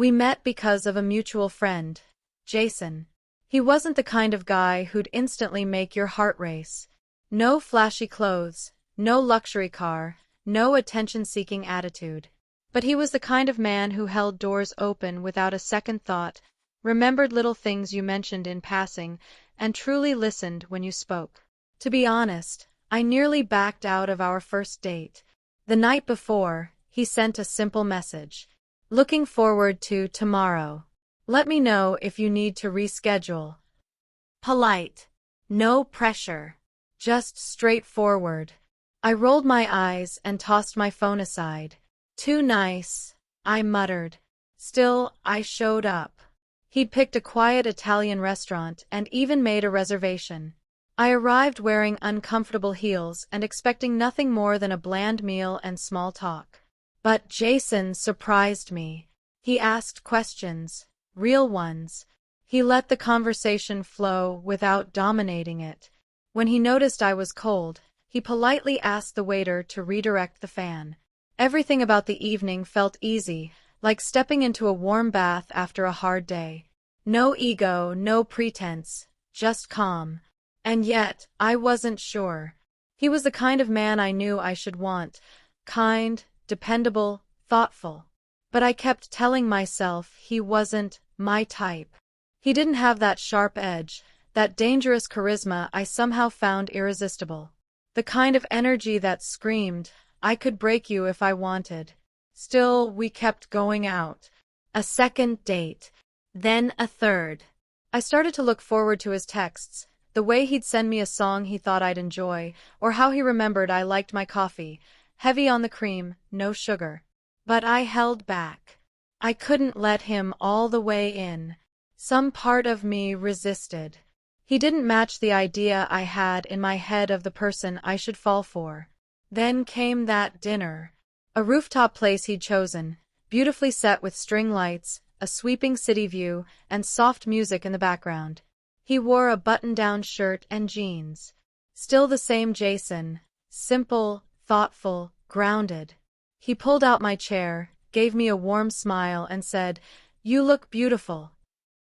We met because of a mutual friend, Jason. He wasn't the kind of guy who'd instantly make your heart race. No flashy clothes, no luxury car, no attention-seeking attitude. But he was the kind of man who held doors open without a second thought, remembered little things you mentioned in passing, and truly listened when you spoke. To be honest, I nearly backed out of our first date. The night before, he sent a simple message. Looking forward to tomorrow. Let me know if you need to reschedule. Polite. No pressure. Just straightforward. I rolled my eyes and tossed my phone aside. Too nice, I muttered. Still, I showed up. He'd picked a quiet Italian restaurant and even made a reservation. I arrived wearing uncomfortable heels and expecting nothing more than a bland meal and small talk. But Jason surprised me. He asked questions, real ones. He let the conversation flow without dominating it. When he noticed I was cold, he politely asked the waiter to redirect the fan. Everything about the evening felt easy, like stepping into a warm bath after a hard day. No ego, no pretense, just calm. And yet, I wasn't sure. He was the kind of man I knew I should want. Kind, dependable, thoughtful. But I kept telling myself he wasn't my type. He didn't have that sharp edge, that dangerous charisma I somehow found irresistible. The kind of energy that screamed, I could break you if I wanted. Still, we kept going out. A second date. Then a third. I started to look forward to his texts, the way he'd send me a song he thought I'd enjoy, or how he remembered I liked my coffee, heavy on the cream, no sugar. But I held back. I couldn't let him all the way in. Some part of me resisted. He didn't match the idea I had in my head of the person I should fall for. Then came that dinner. A rooftop place he'd chosen, beautifully set with string lights, a sweeping city view, and soft music in the background. He wore a button-down shirt and jeans. Still the same Jason, simple, thoughtful, grounded. He pulled out my chair, gave me a warm smile, and said, "You look beautiful."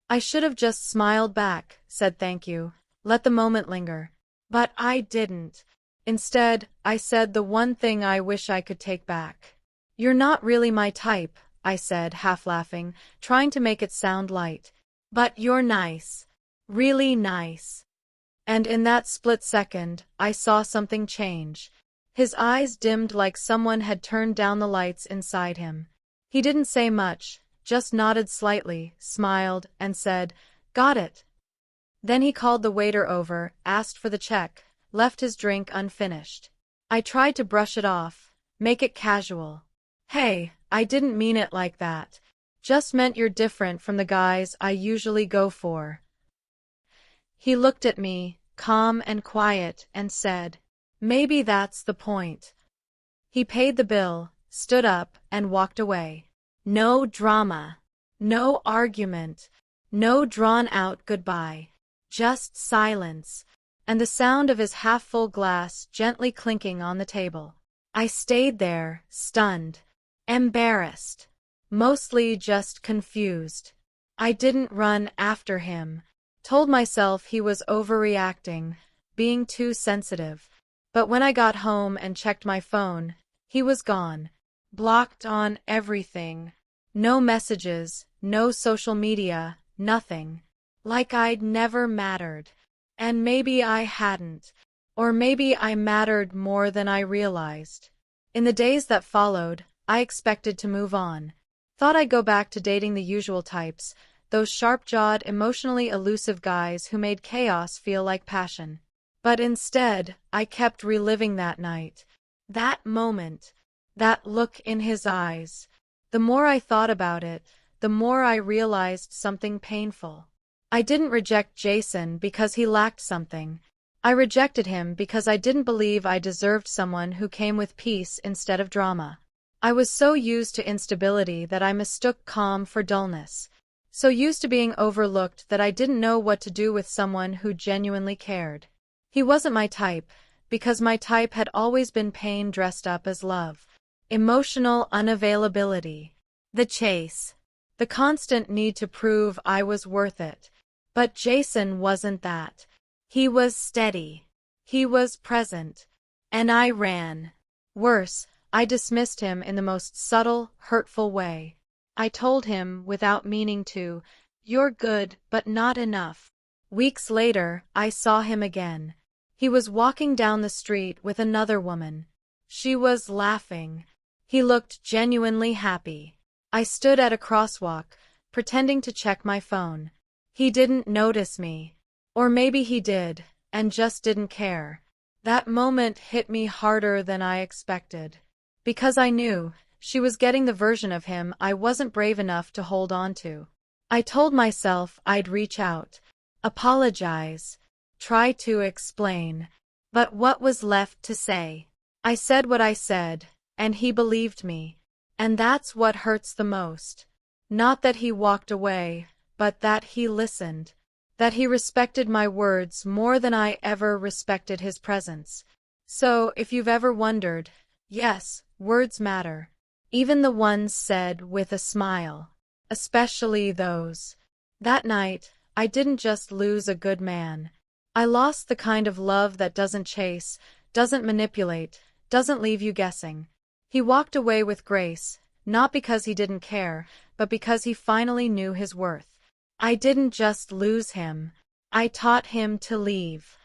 I should have just smiled back, said thank you, let the moment linger. But I didn't. Instead, I said the one thing I wish I could take back. "You're not really my type," I said, half laughing, trying to make it sound light. "But you're nice. Really nice." And in that split second, I saw something change. His eyes dimmed like someone had turned down the lights inside him. He didn't say much, just nodded slightly, smiled, and said, "Got it." Then he called the waiter over, asked for the check, left his drink unfinished. I tried to brush it off, make it casual. "Hey, I didn't mean it like that. Just meant you're different from the guys I usually go for." He looked at me, calm and quiet, and said, "Maybe that's the point." He paid the bill, stood up, and walked away. No drama. No argument. No drawn-out goodbye. Just silence, and the sound of his half-full glass gently clinking on the table. I stayed there, stunned, embarrassed, mostly just confused. I didn't run after him. Told myself he was overreacting, being too sensitive. But when I got home and checked my phone, he was gone. Blocked on everything. No messages, no social media, nothing. Like I'd never mattered. And maybe I hadn't. Or maybe I mattered more than I realized. In the days that followed, I expected to move on. Thought I'd go back to dating the usual types, those sharp-jawed, emotionally elusive guys who made chaos feel like passion. But instead, I kept reliving that night. That moment. That look in his eyes. The more I thought about it, the more I realized something painful. I didn't reject Jason because he lacked something. I rejected him because I didn't believe I deserved someone who came with peace instead of drama. I was so used to instability that I mistook calm for dullness. So used to being overlooked that I didn't know what to do with someone who genuinely cared. He wasn't my type, because my type had always been pain dressed up as love. Emotional unavailability. The chase. the constant need to prove I was worth it. But Jason wasn't that. He was steady. He was present. And I ran. Worse, I dismissed him in the most subtle, hurtful way. I told him, without meaning to, "You're good, but not enough." Weeks later, I saw him again. He was walking down the street with another woman. She was laughing. He looked genuinely happy. I stood at a crosswalk, pretending to check my phone. He didn't notice me. Or maybe he did, and just didn't care. That moment hit me harder than I expected. Because I knew she was getting the version of him I wasn't brave enough to hold on to. I told myself I'd reach out, apologize, try to explain. But what was left to say? I said what I said, and he believed me. And that's what hurts the most. Not that he walked away, but that he listened. That he respected my words more than I ever respected his presence. So, if you've ever wondered, yes, words matter. Even the ones said with a smile. Especially those. That night, I didn't just lose a good man. I lost the kind of love that doesn't chase, doesn't manipulate, doesn't leave you guessing. He walked away with grace, not because he didn't care, but because he finally knew his worth. I didn't just lose him. I taught him to leave.